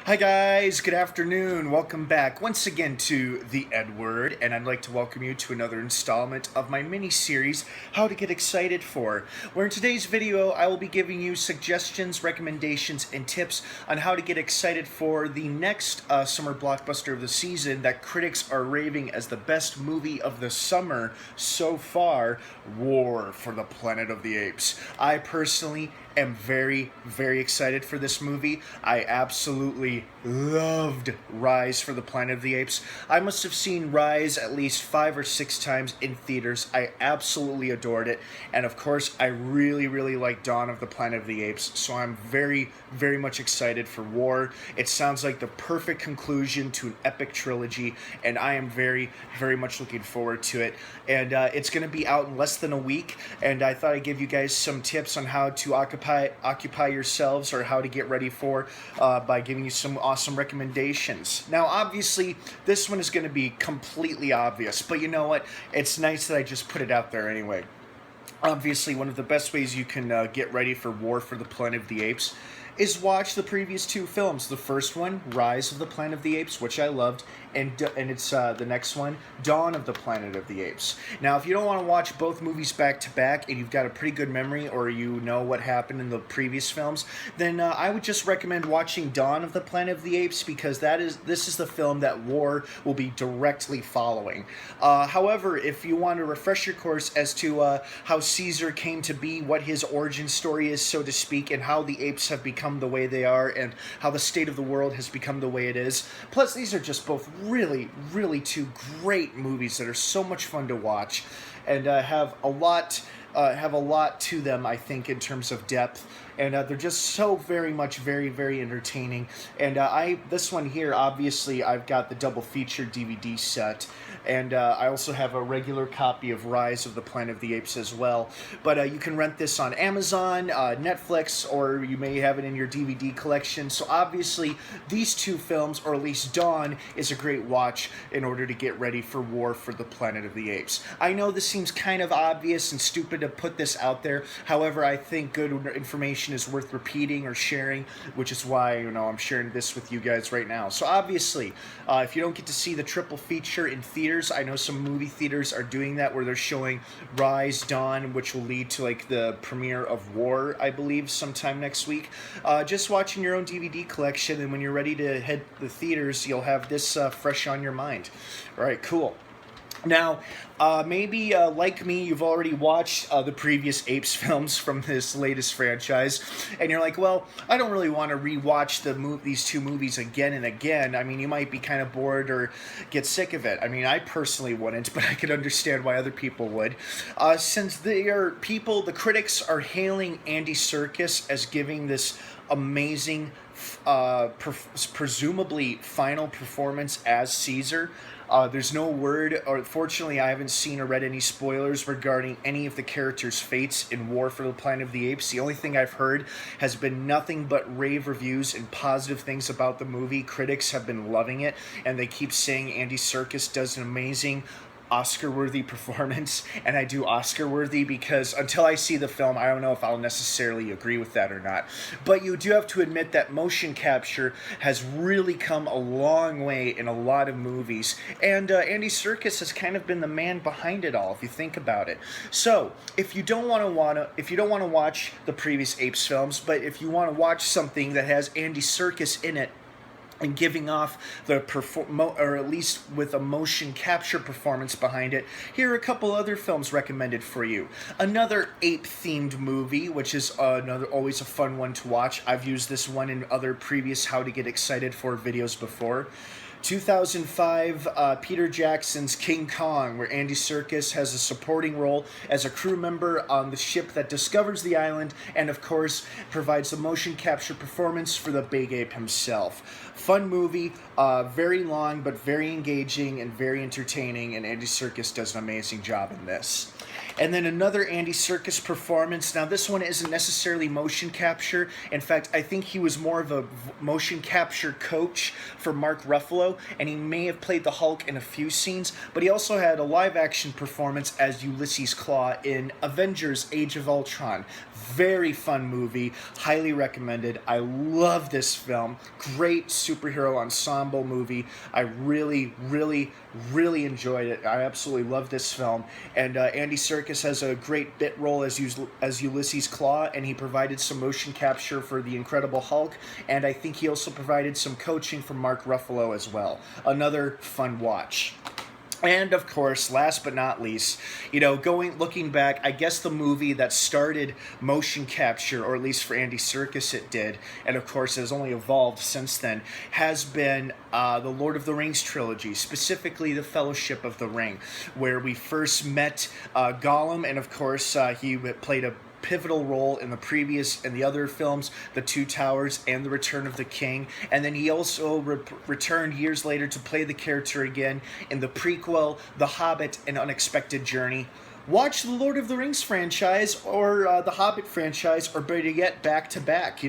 Hi guys, good afternoon. Welcome back once again to the EdWord, and I'd like to welcome you to another installment of my mini-series, How to Get Excited For, where in today's video I will be giving you suggestions, recommendations, and tips on how to get excited for the next summer blockbuster of the season that critics are raving as the best movie of the summer so far, War for the Planet of the Apes. I personally am very, very excited for this movie. I absolutely loved Rise for the Planet of the Apes. I must have seen Rise at least 5 or 6 times in theaters. I absolutely adored it. And of course, I really, really like Dawn of the Planet of the Apes. So I'm very, very much excited for War. It sounds like the perfect conclusion to an epic trilogy. And I am very, very much looking forward to it. And it's going to be out in less than a week. And I thought I'd give you guys some tips on how to occupy yourselves or how to get ready for by giving you some awesome recommendations. Now obviously this one is going to be completely obvious, but you know what, it's nice that I just put it out there anyway. Obviously one of the best ways you can get ready for War for the Planet of the Apes is watch the previous 2 films. The first one, Rise of the Planet of the Apes, which I loved, and it's the next one, Dawn of the Planet of the Apes. Now, if you don't want to watch both movies back to back and you've got a pretty good memory or you know what happened in the previous films, then I would just recommend watching Dawn of the Planet of the Apes because this is the film that War will be directly following. However, if you want to refresh your course as to how Caesar came to be, what his origin story is, so to speak, and how the apes have become the way they are and how the state of the world has become the way it is. Plus, these are just both really, really 2 great movies that are so much fun to watch and have a lot to them, I think, in terms of depth. And they're just so very much very, very entertaining. And this one here, obviously, I've got the double feature DVD set. And I also have a regular copy of Rise of the Planet of the Apes as well. But you can rent this on Amazon, Netflix, or you may have it in your DVD collection. So obviously, these 2 films, or at least Dawn, is a great watch in order to get ready for War for the Planet of the Apes. I know this seems kind of obvious and stupid to put this out there. However, I think good information is worth repeating or sharing, which is why, I'm sharing this with you guys right now. So obviously, if you don't get to see the triple feature in theaters, I know some movie theaters are doing that where they're showing Rise, Dawn, which will lead to like the premiere of War, I believe, sometime next week. Just watching your own DVD collection, and when you're ready to head to the theaters, you'll have this fresh on your mind. All right, cool. Now, maybe like me, you've already watched the previous Apes films from this latest franchise, and you're like, well, I don't really want to rewatch these 2 movies again and again. I mean, you might be kind of bored or get sick of it. I mean, I personally wouldn't, but I could understand why other people would. Since the critics are hailing Andy Serkis as giving this amazing, presumably final performance as Caesar. There's no word, or fortunately I haven't seen or read any spoilers regarding any of the characters' fates in War for the Planet of the Apes. The only thing I've heard has been nothing but rave reviews and positive things about the movie. Critics have been loving it, and they keep saying Andy Serkis does an amazing Oscar-worthy performance, and I do Oscar-worthy because until I see the film, I don't know if I'll necessarily agree with that or not. But you do have to admit that motion capture has really come a long way in a lot of movies, and Andy Serkis has kind of been the man behind it all, if you think about it. So, if you don't want to watch the previous Apes films, but if you want to watch something that has Andy Serkis in it, and giving off or at least with a motion capture performance behind it, here are a couple other films recommended for you. Another ape-themed movie, which is always a fun one to watch. I've used this one in other previous How to Get Excited For videos before. 2005, Peter Jackson's King Kong, where Andy Serkis has a supporting role as a crew member on the ship that discovers the island and, of course, provides the motion capture performance for the Big Ape himself. Fun movie, very long but very engaging and very entertaining, and Andy Serkis does an amazing job in this. And then another Andy Serkis performance. Now, this one isn't necessarily motion capture. In fact, I think he was more of a motion capture coach for Mark Ruffalo, and he may have played the Hulk in a few scenes, but he also had a live-action performance as Ulysses Klaue in Avengers Age of Ultron. Very fun movie, highly recommended. I love this film. Great superhero ensemble movie. I really enjoyed it. I absolutely love this film. And Andy Serkis has a great bit role as Ulysses Klaue, and he provided some motion capture for the Incredible Hulk, and I think he also provided some coaching from Mark Ruffalo as well. Another fun watch. And of course, last but not least, looking back, I guess the movie that started motion capture, or at least for Andy Serkis it did, and of course has only evolved since then, has been the Lord of the Rings trilogy, specifically the Fellowship of the Ring, where we first met Gollum, and of course he played a pivotal role in the other films, The Two Towers and The Return of the King, and then he also returned years later to play the character again in the prequel, The Hobbit: An Unexpected Journey. Watch the Lord of the Rings franchise or the Hobbit franchise, or better yet, back to back.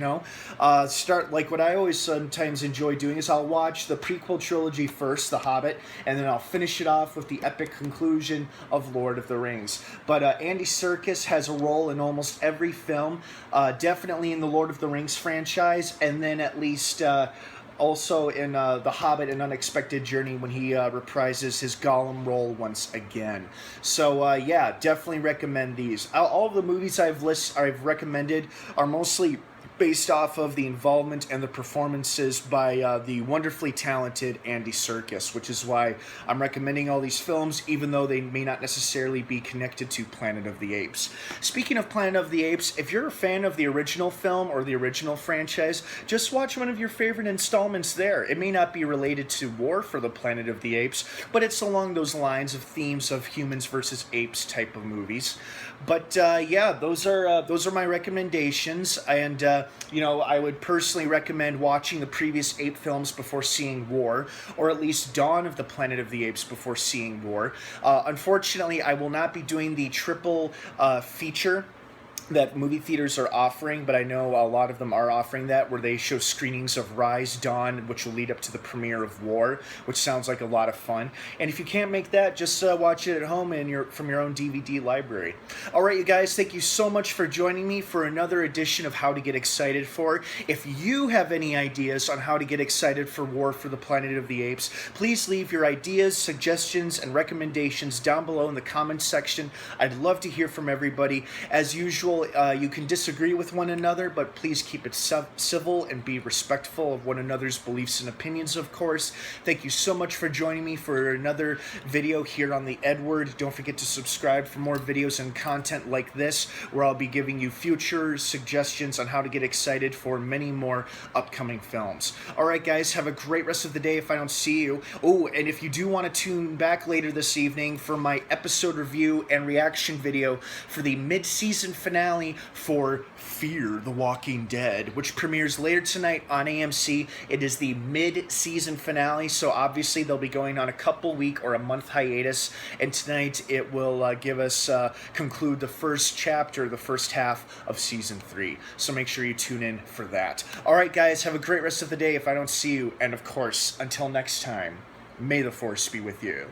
Start like what I always sometimes enjoy doing is I'll watch the prequel trilogy first, The Hobbit, and then I'll finish it off with the epic conclusion of Lord of the Rings. But Andy Serkis has a role in almost every film, definitely in the Lord of the Rings franchise, and then at least also in The Hobbit: An Unexpected Journey when he reprises his Gollum role once again. So yeah, definitely recommend these. All of the movies I've recommended are mostly based off of the involvement and the performances by the wonderfully talented Andy Serkis, which is why I'm recommending all these films, even though they may not necessarily be connected to Planet of the Apes. Speaking of Planet of the Apes, if you're a fan of the original film or the original franchise, just watch one of your favorite installments there. It may not be related to War for the Planet of the Apes, but it's along those lines of themes of humans versus apes type of movies. But yeah, those are my recommendations, and I would personally recommend watching the previous ape films before seeing War, or at least Dawn of the Planet of the Apes before seeing War. Unfortunately, I will not be doing the triple feature that movie theaters are offering, but I know a lot of them are offering that, where they show screenings of Rise, Dawn, which will lead up to the premiere of War, which sounds like a lot of fun. And if you can't make that, just watch it at home from your own DVD library. All right, you guys, thank you so much for joining me for another edition of How to Get Excited For. If you have any ideas on how to get excited for War for the Planet of the Apes, please leave your ideas, suggestions, and recommendations down below in the comments section. I'd love to hear from everybody. As usual, you can disagree with one another, but please keep it civil and be respectful of one another's beliefs and opinions, of course. Thank you so much for joining me for another video here on the EdWord. Don't forget to subscribe for more videos and content like this, where I'll be giving you future suggestions on how to get excited for many more upcoming films. All right, guys, have a great rest of the day if I don't see you. Oh, and if you do want to tune back later this evening for my episode review and reaction video for the mid-season finale for Fear the Walking Dead, which premieres later tonight on AMC. It is the mid-season finale, so obviously they'll be going on a couple-week or a month hiatus, and tonight it will give us conclude the first chapter, the first half of Season 3. So make sure you tune in for that. All right, guys, have a great rest of the day if I don't see you, and of course, until next time, may the Force be with you.